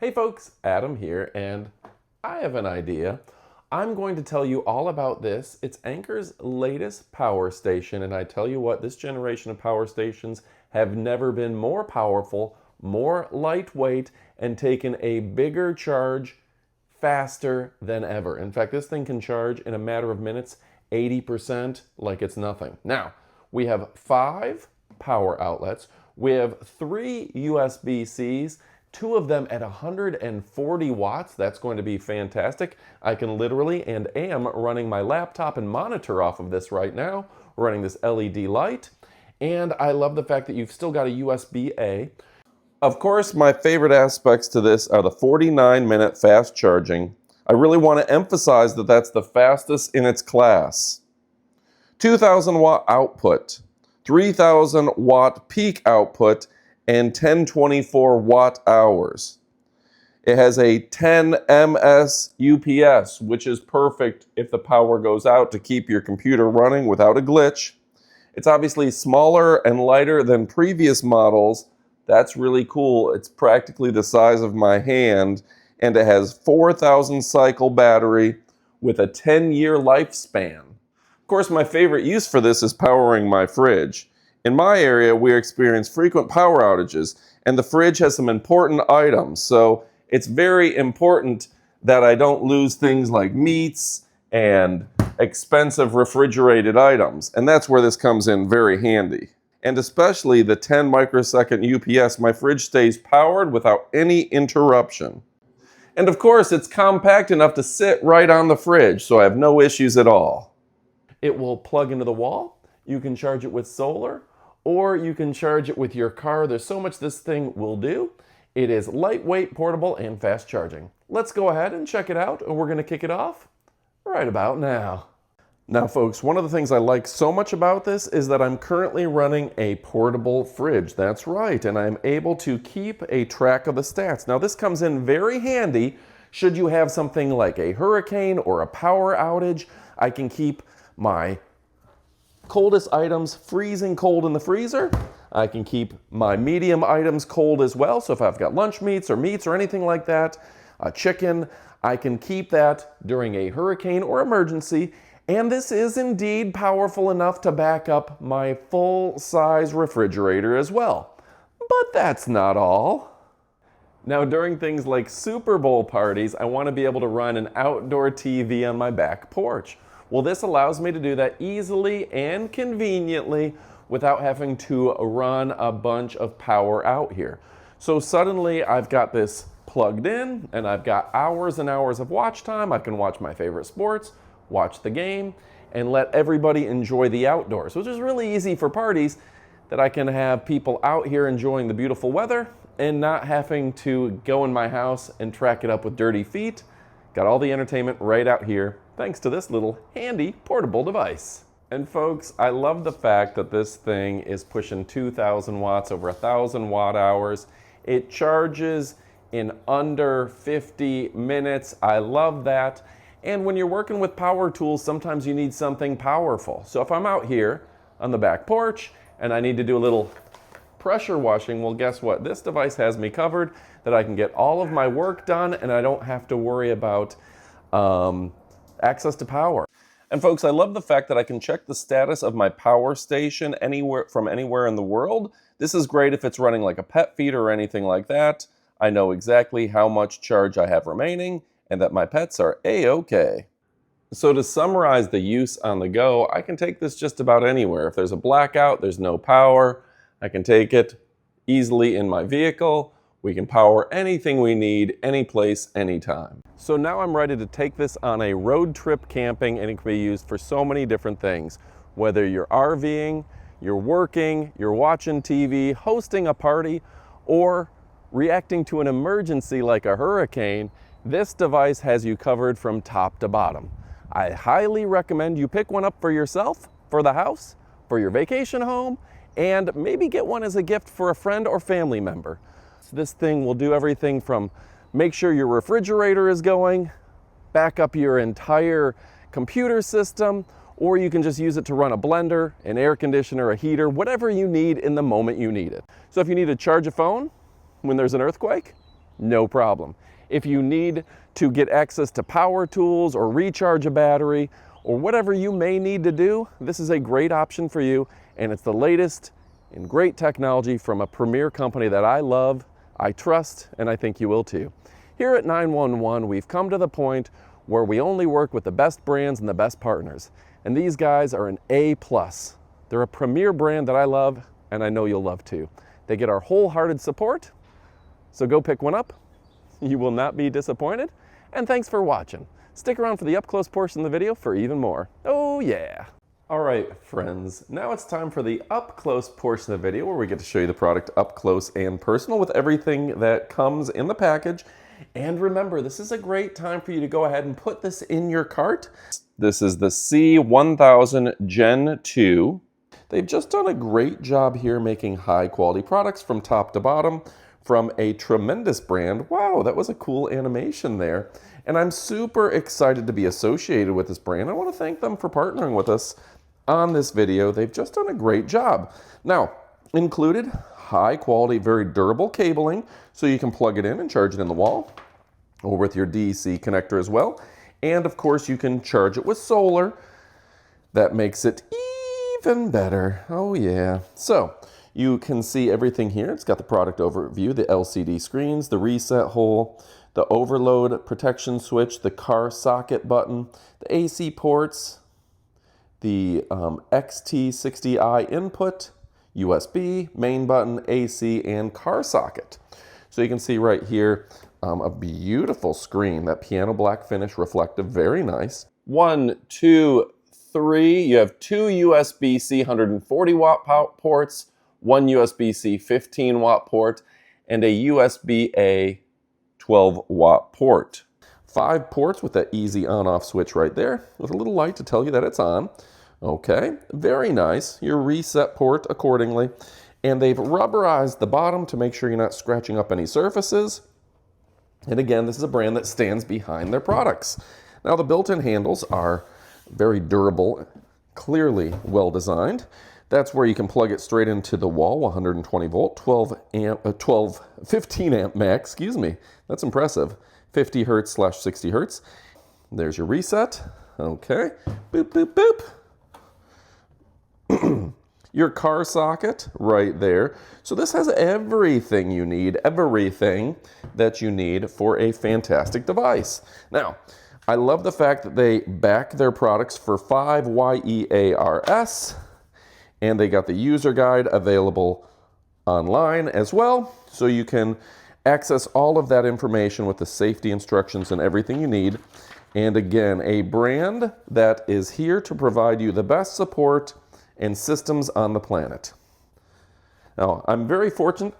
Hey folks, Adam here, and I have an idea. I'm going to tell you all about this. It's Anker's latest power station, and I tell you what, this generation of power stations have never been more powerful, more lightweight, and taken a bigger charge faster than ever. In fact, this thing can charge in a matter of minutes 80% like it's nothing. Now, we have 5 power outlets. We have 3 USB-Cs, 2 of them at 140 watts. That's going to be fantastic. I can literally and am running my laptop and monitor off of this right now, running this LED light. And I love the fact that you've still got a USB-A. Of course, my favorite aspects to this are the 49-minute fast charging. I really want to emphasize that that's the fastest in its class. 2,000 watt output, 3,000 watt peak output, and 1024 watt hours. It has a 10 ms UPS, which is perfect if the power goes out to keep your computer running without a glitch. It's obviously smaller and lighter than previous models. That's really cool. It's practically the size of my hand, and it has 4,000 cycle battery with a 10-year lifespan. Of course, my favorite use for this is powering my fridge. In my area, we experience frequent power outages, and the fridge has some important items, so it's very important that I don't lose things like meats and expensive refrigerated items, and that's where this comes in very handy. And especially the 10 microsecond UPS, my fridge stays powered without any interruption. And of course, it's compact enough to sit right on the fridge, so I have no issues at all. It will plug into the wall. You can charge it with solar, or you can charge it with your car. There's so much this thing will do. It is lightweight, portable, and fast charging. Let's go ahead and check it out, and we're going to kick it off right about now. Now folks, one of the things I like so much about this is that I'm currently running a portable fridge. That's right, and I'm able to keep a track of the stats. Now this comes in very handy should you have something like a hurricane or a power outage. I can keep my coldest items freezing cold in the freezer. I can keep my medium items cold as well. So if I've got lunch meats or anything like that, a chicken, I can keep that during a hurricane or emergency. And this is indeed powerful enough to back up my full-size refrigerator as well. But that's not all. Now during things like Super Bowl parties, I want to be able to run an outdoor TV on my back porch. Well, this allows me to do that easily and conveniently without having to run a bunch of power out here. So suddenly I've got this plugged in and I've got hours and hours of watch time. I can watch my favorite sports, watch the game, and let everybody enjoy the outdoors, which is really easy for parties that I can have people out here enjoying the beautiful weather and not having to go in my house and track it up with dirty feet. Got all the entertainment right out here, thanks to this little handy portable device. And folks, I love the fact that this thing is pushing 2,000 watts, over 1,000 watt hours. It charges in under 50 minutes. I love that. And when you're working with power tools, sometimes you need something powerful. So if I'm out here on the back porch and I need to do a little pressure washing, well, guess what? This device has me covered, that I can get all of my work done and I don't have to worry about access to power. And folks, I love the fact that I can check the status of my power station from anywhere in the world. This is great if it's running like a pet feeder or anything like that. I know exactly how much charge I have remaining and that my pets are A-okay. So to summarize the use on the go, I can take this just about anywhere. If there's a blackout, there's no power, I can take it easily in my vehicle. We can power anything we need, any place, anytime. So now I'm ready to take this on a road trip camping, and it can be used for so many different things. Whether you're RVing, you're working, you're watching TV, hosting a party, or reacting to an emergency like a hurricane, this device has you covered from top to bottom. I highly recommend you pick one up for yourself, for the house, for your vacation home, and maybe get one as a gift for a friend or family member. This thing will do everything from make sure your refrigerator is going, back up your entire computer system, or you can just use it to run a blender, an air conditioner, a heater, whatever you need in the moment you need it. So if you need to charge a phone when there's an earthquake, no problem. If you need to get access to power tools or recharge a battery or whatever you may need to do, this is a great option for you, and it's the latest in great technology from a premier company that I love, I trust, and I think you will too. Here at 911, we've come to the point where we only work with the best brands and the best partners, and these guys are an A+. They're a premier brand that I love, and I know you'll love too. They get our wholehearted support, so go pick one up. You will not be disappointed, and thanks for watching. Stick around for the up-close portion of the video for even more. Oh yeah! All right, friends, now it's time for the up-close portion of the video where we get to show you the product up close and personal with everything that comes in the package. And remember, this is a great time for you to go ahead and put this in your cart. This is the C1000 Gen 2. They've just done a great job here making high-quality products from top to bottom from a tremendous brand. Wow, that was a cool animation there. And I'm super excited to be associated with this brand. I want to thank them for partnering with us on this video. They've just done a great job. Now, included, high quality, very durable cabling, so you can plug it in and charge it in the wall or with your DC connector as well. And of course, you can charge it with solar. That makes it even better. Oh yeah. So you can see everything here. It's got the product overview, the LCD screens, the reset hole, the overload protection switch, the car socket button, the AC ports, the XT60i input, USB, main button, AC, and car socket. So you can see right here a beautiful screen, that piano black finish, reflective, very nice. 1, 2, 3, you have 2 USB-C 140 watt ports, 1 USB-C 15 watt port, and a USB-A 12 watt port. 5 ports with that easy on-off switch right there, with a little light to tell you that it's on. Okay, very nice. Your reset port accordingly. And they've rubberized the bottom to make sure you're not scratching up any surfaces. And again, this is a brand that stands behind their products. Now the built-in handles are very durable, clearly well designed. That's where you can plug it straight into the wall, 120 volt, 15 amp max, excuse me. That's impressive. 50 hertz / 60 hertz. There's your reset. Okay, boop, boop, boop. Your car socket right there. So this has everything you need, everything that you need for a fantastic device. Now, I love the fact that they back their products for 5 years, and they got the user guide available online as well, so you can access all of that information with the safety instructions and everything you need. And again, a brand that is here to provide you the best support and systems on the planet. Now, I'm very fortunate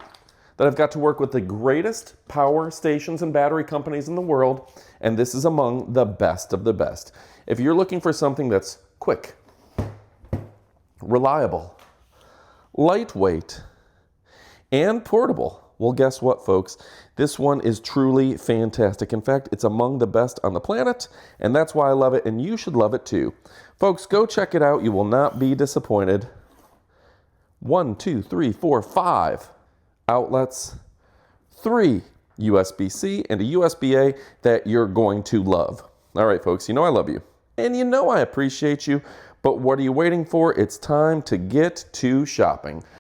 that I've got to work with the greatest power stations and battery companies in the world, and this is among the best of the best. If you're looking for something that's quick, reliable, lightweight, and portable, well, guess what, folks? This one is truly fantastic. In fact, it's among the best on the planet, and that's why I love it, and you should love it too. Folks, go check it out. You will not be disappointed. 1, 2, 3, 4, 5 outlets, 3 USB-C, and a USB-A that you're going to love. All right, folks, you know I love you, and you know I appreciate you, but what are you waiting for? It's time to get to shopping.